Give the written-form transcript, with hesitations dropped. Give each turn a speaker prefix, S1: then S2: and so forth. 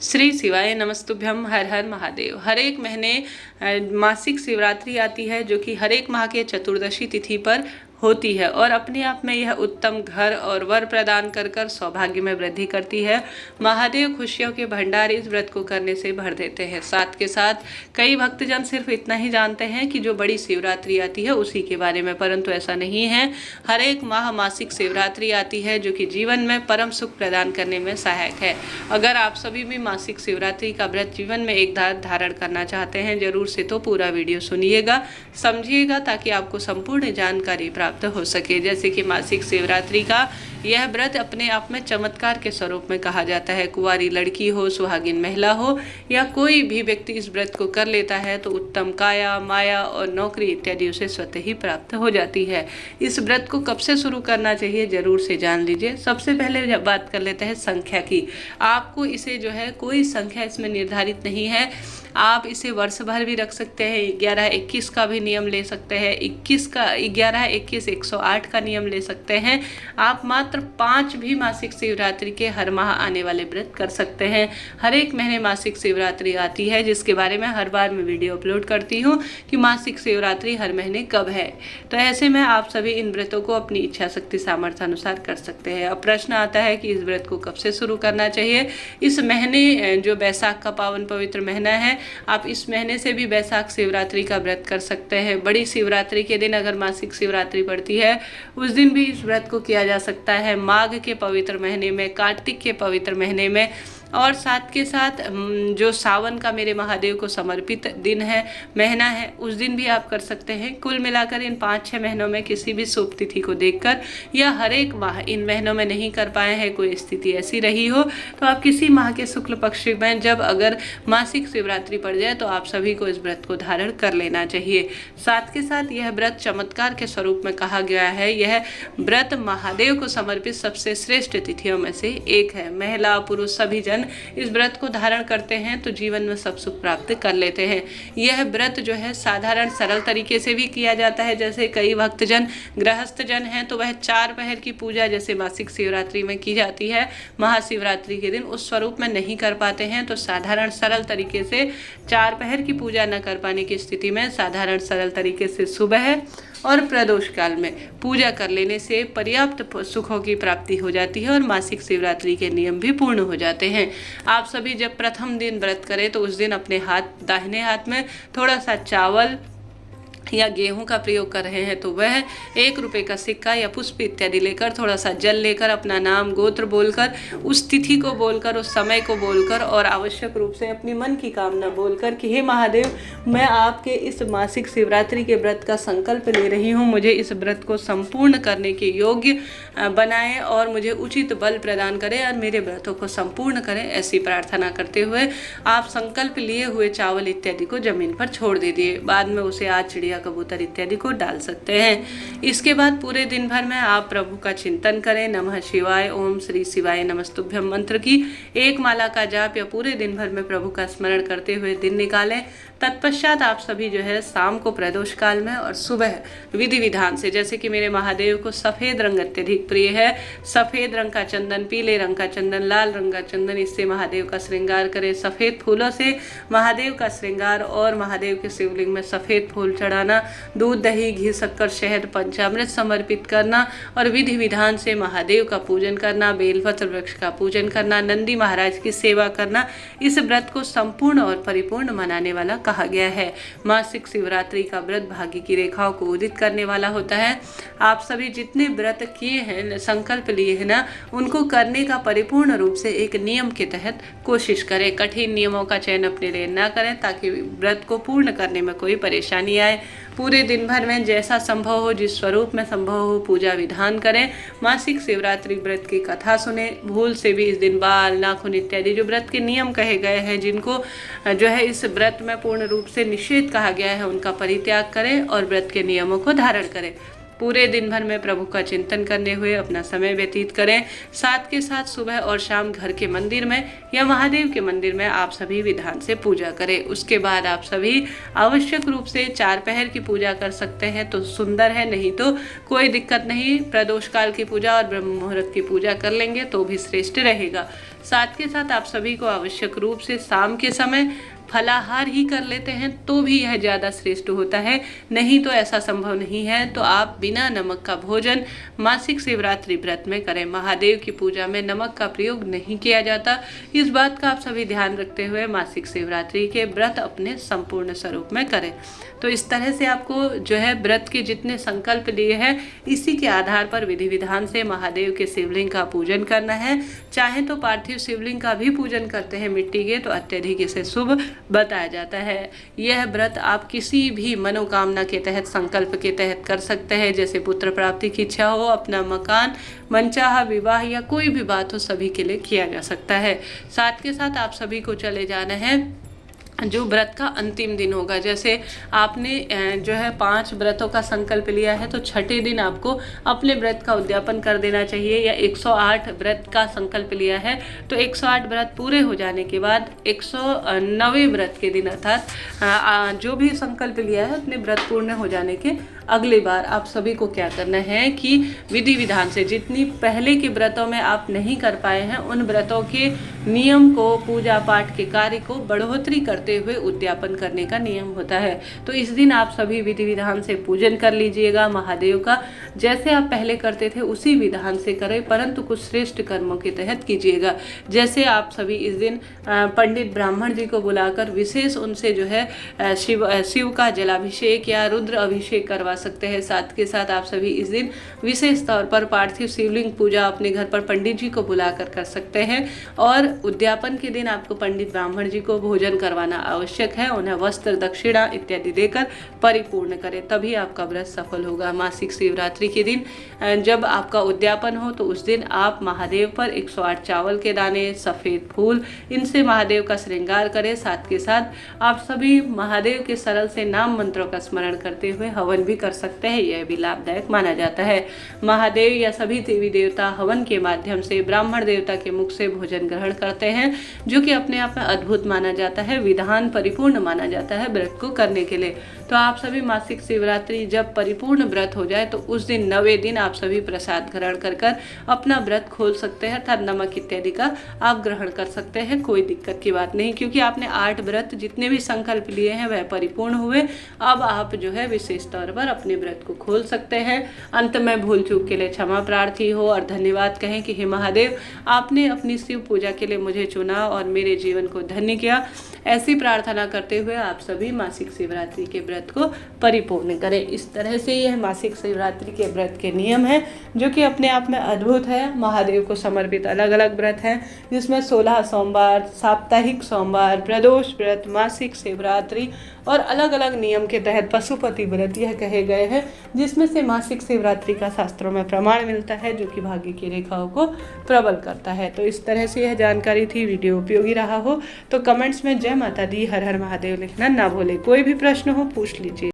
S1: श्री शिवाय नमस्तुभ्यम। हर हर महादेव। हर एक महीने मासिक शिवरात्रि आती है जो कि हर एक माह के चतुर्दशी तिथि पर होती है और अपने आप में यह उत्तम घर और वर प्रदान कर कर सौभाग्य में वृद्धि करती है। महादेव खुशियों के भंडार इस व्रत को करने से भर देते हैं। साथ के साथ कई भक्तजन सिर्फ इतना ही जानते हैं कि जो बड़ी शिवरात्रि आती है उसी के बारे में, परंतु ऐसा नहीं है। हर एक माह मासिक शिवरात्रि आती है जो कि जीवन में परम सुख प्रदान करने में सहायक है। अगर आप सभी भी मासिक शिवरात्रि का व्रत जीवन में एक धारण करना चाहते हैं जरूर से तो पूरा वीडियो सुनिएगा, समझिएगा, ताकि आपको संपूर्ण जानकारी प्राप्त हो सके। जैसे कि मासिक शिवरात्रि का यह व्रत अपने आप में चमत्कार के स्वरूप में कहा जाता है। कुंवारी लड़की हो, सुहागिन महिला हो या कोई भी व्यक्ति इस व्रत को कर लेता है तो उत्तम काया, माया और नौकरी इत्यादि उसे स्वतः ही प्राप्त हो जाती है। इस व्रत को कब से शुरू करना चाहिए जरूर से जान लीजिए। सबसे पहले बात कर लेते हैं संख्या की। आपको इसे जो है कोई संख्या इसमें निर्धारित नहीं है, आप इसे वर्ष भर भी रख सकते हैं। 11-21 का भी नियम ले सकते हैं, 21 का 11-21 108 का नियम ले सकते हैं। आप मात्र 5 भी मासिक शिवरात्रि के हर माह आने वाले व्रत कर सकते हैं। हर एक महीने मासिक शिवरात्रि आती है जिसके बारे में हर बार मैं वीडियो अपलोड करती हूँ कि मासिक शिवरात्रि हर महीने कब है। तो ऐसे में आप सभी इन व्रतों को अपनी इच्छा शक्ति सामर्थ्य अनुसार कर सकते हैं। अब प्रश्न आता है कि इस व्रत को कब से शुरू करना चाहिए। इस महीने जो बैसाख का पावन पवित्र महीना है, आप इस महीने से भी बैसाख शिवरात्रि का व्रत कर सकते हैं। बड़ी शिवरात्रि के दिन अगर मासिक शिवरात्रि पड़ती है उस दिन भी इस व्रत को किया जा सकता है। माघ के पवित्र महीने में, कार्तिक के पवित्र महीने में और साथ के साथ जो सावन का मेरे महादेव को समर्पित दिन है, महीना है, उस दिन भी आप कर सकते हैं। कुल मिलाकर इन 5-6 महीनों में किसी भी शुभ तिथि को देखकर या हर एक माह इन महीनों में नहीं कर पाए हैं, कोई स्थिति ऐसी रही हो तो आप किसी माह के शुक्ल पक्ष में जब अगर मासिक शिवरात्रि पड़ जाए तो आप सभी को इस व्रत को धारण कर लेना चाहिए। साथ के साथ यह व्रत चमत्कार के स्वरूप में कहा गया है। यह व्रत महादेव को समर्पित सबसे श्रेष्ठ तिथियों में से एक है। महिला पुरुष सभी जन इस व्रत को धारण करते हैं तो जीवन में सब सुख प्राप्त कर लेते हैं। यह व्रत जो है साधारण सरल तरीके से भी किया जाता है। जैसे कई भक्तजन गृहस्थ जन हैं तो वह 4 पहर की पूजा जैसे मासिक शिवरात्रि में की जाती है, महाशिवरात्रि के दिन उस स्वरूप में नहीं कर पाते हैं तो साधारण सरल तरीके से 4 पहर की पूजा न कर पाने की स्थिति में साधारण सरल तरीके से सुबह और प्रदोष काल में पूजा कर लेने से पर्याप्त सुखों की प्राप्ति हो जाती है और मासिक शिवरात्रि के नियम भी पूर्ण हो जाते हैं। आप सभी जब प्रथम दिन व्रत करें तो उस दिन अपने दाहिने हाथ में थोड़ा सा चावल या गेहूं का प्रयोग कर रहे हैं तो वह 1 रुपये का सिक्का या पुष्प इत्यादि लेकर, थोड़ा सा जल लेकर, अपना नाम गोत्र बोलकर, उस तिथि को बोलकर, उस समय को बोलकर और आवश्यक रूप से अपनी मन की कामना बोलकर कि हे महादेव, मैं आपके इस मासिक शिवरात्रि के व्रत का संकल्प ले रही हूँ, मुझे इस व्रत को संपूर्ण करने के योग्य बनाएं और मुझे उचित बल प्रदान करें और मेरे व्रतों को संपूर्ण करें। ऐसी प्रार्थना करते हुए आप संकल्प लिए हुए चावल इत्यादि को जमीन पर छोड़ दीजिए। बाद में उसे आज चिड़िया, कबूतर इत्यादि को डाल सकते हैं। इसके बाद पूरे दिन भर में आप प्रभु का चिंतन करें। नमः शिवाय, ओम श्री शिवाय नमस्तुभ्यम मंत्र की 1 माला का जाप या पूरे दिन भर में प्रभु का स्मरण करते हुए दिन निकालें। तत्पश्चात आप सभी जो है शाम को प्रदोष काल में और सुबह विधि विधान से, जैसे कि मेरे महादेव को सफ़ेद रंग अत्यधिक प्रिय है, सफ़ेद रंग का चंदन, पीले रंग का चंदन, लाल रंग का चंदन, इससे महादेव का श्रृंगार करें। सफ़ेद फूलों से महादेव का श्रृंगार और महादेव के शिवलिंग में सफ़ेद फूल चढ़ाना, दूध, दही, घी, शक्कर, शहद, पंचामृत समर्पित करना और विधि विधान से महादेव का पूजन करना, बेलपत्र वृक्ष का पूजन करना, नंदी महाराज की सेवा करना इस व्रत को संपूर्ण और परिपूर्ण मनाने वाला कहा गया है। मासिक शिवरात्रि का व्रत भाग्य की रेखाओं को उदित करने वाला होता है। आप सभी जितने व्रत किए हैं, संकल्प लिए हैं ना, उनको करने का परिपूर्ण रूप से एक नियम के तहत कोशिश करें। कठिन नियमों का चयन अपने लिए न करें ताकि व्रत को पूर्ण करने में कोई परेशानी आए। पूरे दिन भर में जैसा संभव हो, जिस स्वरूप में संभव हो, पूजा विधान करें। मासिक शिवरात्रि व्रत की कथा सुने। भूल से भी इस दिन बाल, नाखून इत्यादि जो व्रत के नियम कहे गए हैं, जिनको जो है इस व्रत में पूर्ण रूप से निषेध कहा गया है, उनका परित्याग करें और व्रत के नियमों को धारण करें। पूरे दिन भर में प्रभु का चिंतन करने हुए अपना समय व्यतीत करें। साथ के साथ सुबह और शाम घर के मंदिर में या महादेव के मंदिर में आप सभी विधान से पूजा करें। उसके बाद आप सभी आवश्यक रूप से 4 पहर की पूजा कर सकते हैं तो सुंदर है, नहीं तो कोई दिक्कत नहीं। प्रदोष काल की पूजा और ब्रह्म मुहूर्त की पूजा कर लेंगे तो भी श्रेष्ठ रहेगा। साथ के साथ आप सभी को आवश्यक रूप से शाम के समय फलाहार ही कर लेते हैं तो भी यह ज़्यादा श्रेष्ठ होता है, नहीं तो ऐसा संभव नहीं है। तो आप बिना नमक का भोजन मासिक शिवरात्रि व्रत में करें। महादेव की पूजा में नमक का प्रयोग नहीं किया जाता, इस बात का आप सभी ध्यान रखते हुए मासिक शिवरात्रि के व्रत अपने संपूर्ण स्वरूप में करें। तो इस तरह से आपको जो है व्रत के जितने संकल्प लिए हैं इसी के आधार पर विधि विधान से महादेव के शिवलिंग का पूजन करना है। चाहे तो पार्थिव शिवलिंग का भी पूजन करते हैं मिट्टी के, तो अत्यधिक इसे शुभ बताया जाता है। यह व्रत आप किसी भी मनोकामना के तहत, संकल्प के तहत कर सकते हैं, जैसे पुत्र प्राप्ति की इच्छा हो, अपना मकान, मनचाहा विवाह या कोई भी बात हो, सभी के लिए किया जा सकता है। साथ के साथ आप सभी को चले जाना है जो व्रत का अंतिम दिन होगा। जैसे आपने जो है 5 व्रतों का संकल्प लिया है तो छठे दिन आपको अपने व्रत का उद्यापन कर देना चाहिए, या 108 व्रत का संकल्प लिया है तो 108 व्रत पूरे हो जाने के बाद 109वें व्रत के दिन अर्थात जो भी संकल्प लिया है अपने व्रत पूर्ण हो जाने के अगली बार आप सभी को क्या करना है कि विधि विधान से जितनी पहले के व्रतों में आप नहीं कर पाए हैं उन व्रतों के नियम को, पूजा पाठ के कार्य को बढ़ोतरी करते हुए उद्यापन करने का नियम होता है। तो इस दिन आप सभी विधि विधान से पूजन कर लीजिएगा महादेव का। जैसे आप पहले करते थे उसी विधान से करें, परंतु कुछ श्रेष्ठ कर्मों के तहत कीजिएगा। जैसे आप सभी इस दिन पंडित ब्राह्मण जी को बुलाकर विशेष उनसे जो है शिव का जलाभिषेक या रुद्र अभिषेक करवा सकते हैं। साथ के साथ आप सभी इस दिन विशेष तौर पर पार्थिव शिवलिंग पूजा अपने घर पर पंडित जी को बुलाकर कर सकते हैं। और उद्यापन के दिन आपको पंडित ब्राह्मण जी को भोजन करवाना आवश्यक है, उन्हें वस्त्र, दक्षिणा इत्यादि देकर परिपूर्ण करें, तभी आपका व्रत सफल होगा। मासिक शिवरात्रि के दिन जब आपका उद्यापन हो तो उस दिन आप महादेव पर 108 चावल के दाने, सफ़ेद फूल, इनसे महादेव का श्रृंगार करें। साथ के साथ आप सभी महादेव के सरल से नाम मंत्रों का स्मरण करते हुए हवन भी कर सकते हैं, यह भी लाभदायक माना जाता है। महादेव या सभी देवी देवता हवन के माध्यम से ब्राह्मण देवता के मुख से भोजन ग्रहण करते हैं, जो कि अपने आप में अद्भुत माना जाता है, विधान परिपूर्ण माना जाता है व्रत को करने के लिए। तो आप सभी मासिक शिवरात्रि जब परिपूर्ण व्रत हो जाए तो उस दिन 9वें दिन आप सभी प्रसाद ग्रहण कर अपना व्रत खोल सकते हैं, अर्थात नमक इत्यादि का आप ग्रहण कर सकते हैं, कोई दिक्कत की बात नहीं, क्योंकि आपने 8 व्रत जितने भी संकल्प लिए हैं वह परिपूर्ण हुए। अब आप जो है विशेष तौर पर अपने व्रत को खोल सकते हैं। अंत में भूल चूक के लिए क्षमा प्रार्थी हो और धन्यवाद कहें कि हे महादेव, आपने अपनी शिव पूजा के लिए मुझे चुना और मेरे जीवन को धन्य किया। ऐसी प्रार्थना करते हुए आप सभी मासिक शिवरात्रि के व्रत को परिपूर्ण करें। इस तरह से यह मासिक शिवरात्रि के व्रत के नियम हैं, जो कि अपने आप में अद्भुत है। महादेव को समर्पित अलग अलग व्रत हैं, जिसमें 16 सोमवार, साप्ताहिक सोमवार, प्रदोष व्रत, मासिक शिवरात्रि और अलग अलग नियम के तहत पशुपति व्रत यह कहे गए हैं, जिसमें से मासिक शिवरात्रि का शास्त्रों में प्रमाण मिलता है, जो कि भाग्य की रेखाओं को प्रबल करता है। तो इस तरह से यह जानकारी थी। वीडियो उपयोगी रहा हो तो कमेंट्स में जय माता दी, हर हर महादेव लिखना ना भूले। कोई भी प्रश्न हो पूछ लीजिए।